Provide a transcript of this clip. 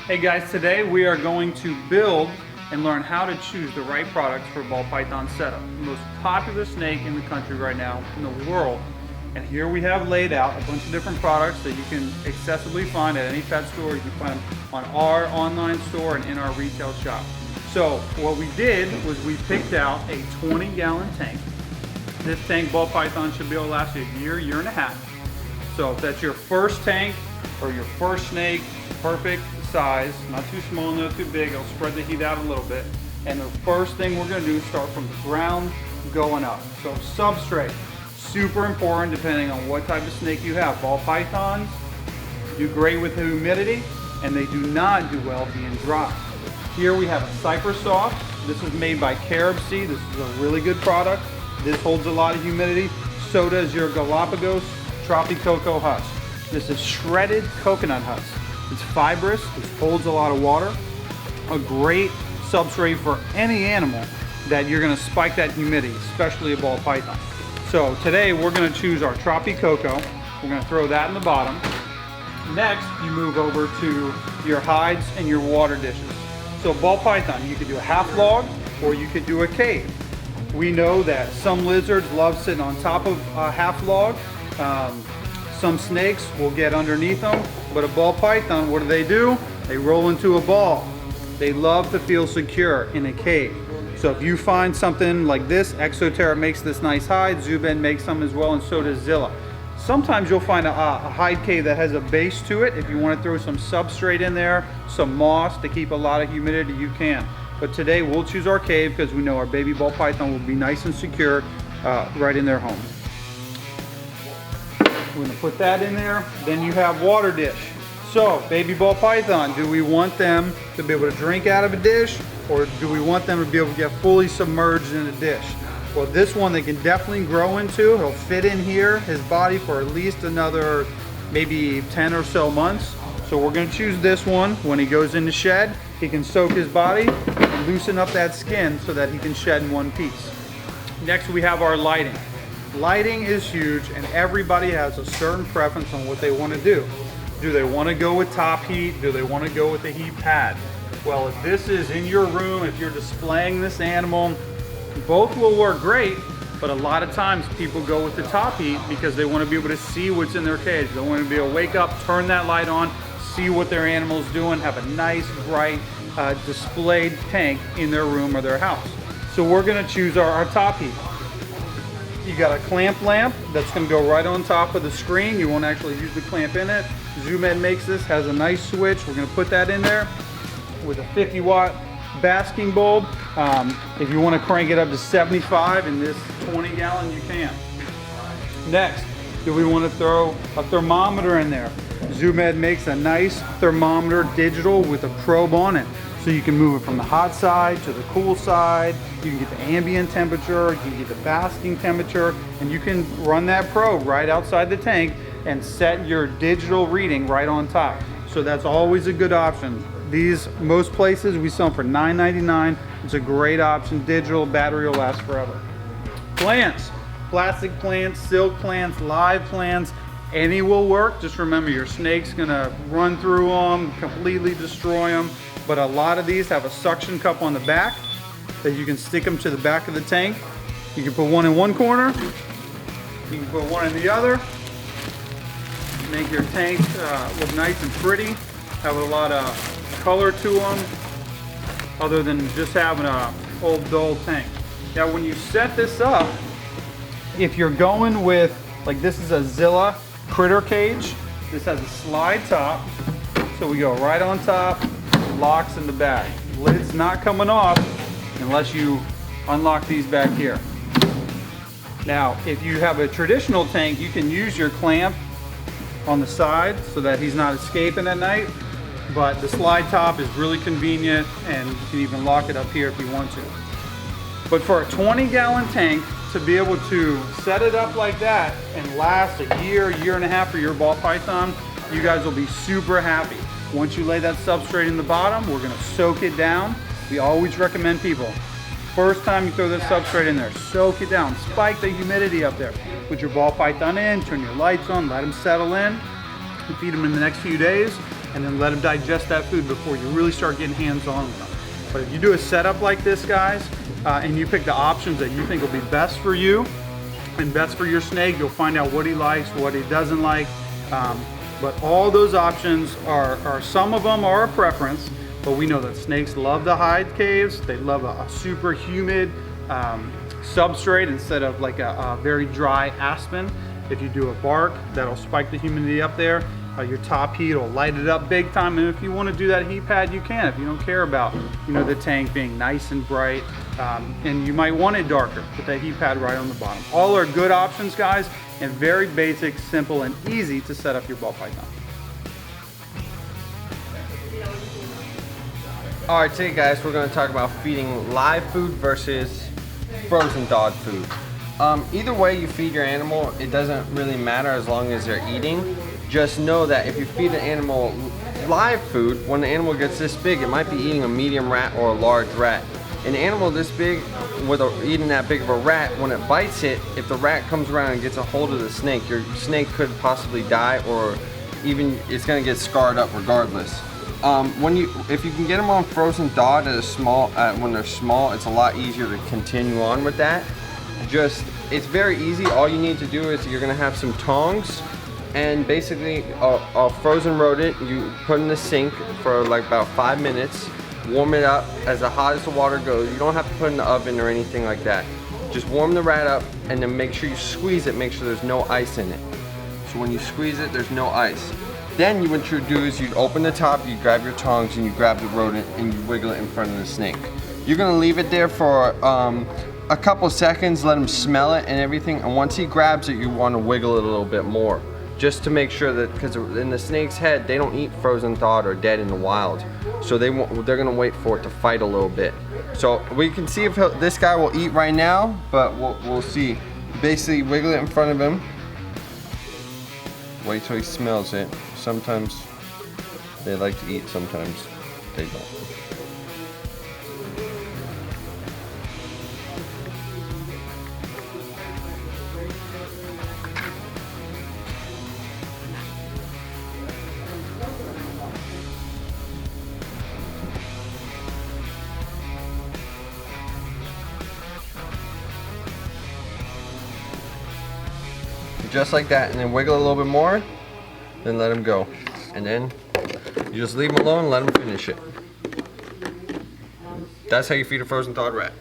Hey guys, today we are going to build and learn how to choose the right products for a ball python setup. The most popular snake in the country right now, in the world. And here we have laid out a bunch of different products that you can accessibly find at any pet store. You can find them on our online store and in our retail shop. So what we did was we picked out a 20-gallon tank. This tank ball python should be able to last you a year, year and a half. So if that's your first tank or your first snake, perfect size, not too small, not too big. It'll spread the heat out a little bit. And the first thing we're going to do is start from the ground going up. So substrate, super important depending on what type of snake you have. Ball pythons do great with humidity, and they do not do well being dry. Here we have a Cypress Soft. This is made by Carob Seed. This is a really good product. This holds a lot of humidity. So does your Galapagos Tropicoco husk. This is shredded coconut husk. It's fibrous, it holds a lot of water. A great substrate for any animal that you're gonna spike that humidity, especially a ball python. So today we're gonna choose our Tropicoco. We're gonna throw that in the bottom. Next, you move over to your hides and your water dishes. So ball python, you could do a half log or you could do a cave. We know that some lizards love sitting on top of a half log. Some snakes will get underneath them, but a ball python, what do? They roll into a ball. They love to feel secure in a cave. So if you find something like this, Exoterra makes this nice hide, Zubed makes some as well, and so does Zilla. Sometimes you'll find a hide cave that has a base to it. If you want to throw some substrate in there, some moss to keep a lot of humidity, you can. But today we'll choose our cave because we know our baby ball python will be nice and secure right in their home. We're going to put that in there. Then you have water dish. So baby ball python, do we want them to be able to drink out of a dish, or do we want them to be able to get fully submerged in a dish? Well, this one they can definitely grow into. He'll fit in here, his body, for at least another maybe 10 or so months. So we're going to choose this one. When he goes in the shed, he can soak his body and loosen up that skin so that he can shed in one piece. Next we have our lighting. Lighting is huge, and everybody has a certain preference on what they want to do. Do they want to go with top heat? Do they want to go with the heat pad? Well, if this is in your room, if you're displaying this animal, both will work great, but a lot of times people go with the top heat because they want to be able to see what's in their cage. They want to be able to wake up, turn that light on, see what their animal's doing, have a nice, bright, displayed tank in their room or their house. So we're going to choose our top heat. You got a clamp lamp that's going to go right on top of the screen. You won't actually use the clamp in it. Zubed makes this, has a nice switch. We're going to put that in there with a 50-watt basking bulb. If you want to crank it up to 75 in this 20-gallon, you can. Next, do we want to throw a thermometer in there? Zubed makes a nice thermometer digital with a probe on it. So you can move it from the hot side to the cool side. You can get the ambient temperature, you can get the basking temperature, and you can run that probe right outside the tank and set your digital reading right on top. So that's always a good option. These, most places, we sell them for $9.99. It's a great option. Digital, battery will last forever. Plants, plastic plants, silk plants, live plants, any will work. Just remember, your snake's gonna run through them, completely destroy them. But a lot of these have a suction cup on the back that you can stick them to the back of the tank. You can put one in one corner, you can put one in the other, make your tank look nice and pretty, have a lot of color to them, other than just having a old dull tank. Now when you set this up, if you're going with, like this is a Zilla critter cage, this has a slide top, so we go right on top, locks in the back. Lid's not coming off unless you unlock these back here. Now, if you have a traditional tank, you can use your clamp on the side so that he's not escaping at night, but the slide top is really convenient, and you can even lock it up here if you want to. But for a 20-gallon tank, to be able to set it up like that and last a year, year and a half for your ball python, you guys will be super happy. Once you lay that substrate in the bottom, we're gonna soak it down. We always recommend people, first time you throw this substrate in there, soak it down, spike the humidity up there. Put your ball python in, turn your lights on, let them settle in, and feed them in the next few days, and then let them digest that food before you really start getting hands-on with them. But if you do a setup like this, guys, and you pick the options that you think will be best for you and best for your snake, you'll find out what he likes, what he doesn't like. But all those options are some of them are a preference, but we know that snakes love the hide caves. They love a super humid substrate instead of like a very dry aspen. If you do a bark, that'll spike the humidity up there. Your top heat will light it up big time, and if you want to do that heat pad, you can. If you don't care about, you know, the tank being nice and bright, and you might want it darker, put that heat pad right on the bottom. All are good options, guys, and very basic, simple, and easy to set up your ball python. All right, today, guys, we're going to talk about feeding live food versus frozen thawed food. Either way you feed your animal, it doesn't really matter as long as they're eating. Just know that if you feed an animal live food, when the animal gets this big, it might be eating a medium rat or a large rat. An animal this big, eating that big of a rat, when it bites it, if the rat comes around and gets a hold of the snake, your snake could possibly die, or even it's going to get scarred up regardless. If you can get them on frozen thawed when they're small, it's a lot easier to continue on with that. It's very easy. All you need to do is you're going to have some tongs, and basically a frozen rodent you put in the sink for like about 5 minutes, warm it up as hot as the water goes. You don't have to put it in the oven or anything like that. Just warm the rat up, and then make sure you squeeze it, make sure there's no ice in it. So when you squeeze it, there's no ice. Then what you do is you open the top, you grab your tongs, and you grab the rodent and you wiggle it in front of the snake. You're gonna leave it there for a couple seconds, let him smell it and everything, and once he grabs it, you want to wiggle it a little bit more, just to make sure that, because in the snake's head, they don't eat frozen thawed or dead in the wild, so they're gonna wait for it to fight a little bit. So we can see if this guy will eat right now, but we'll see. Basically, wiggle it in front of him. Wait till he smells it. Sometimes they like to eat, sometimes they don't. Just like that, and then wiggle a little bit more, then let him go. And then you just leave him alone and let him finish it. That's how you feed a frozen thawed rat.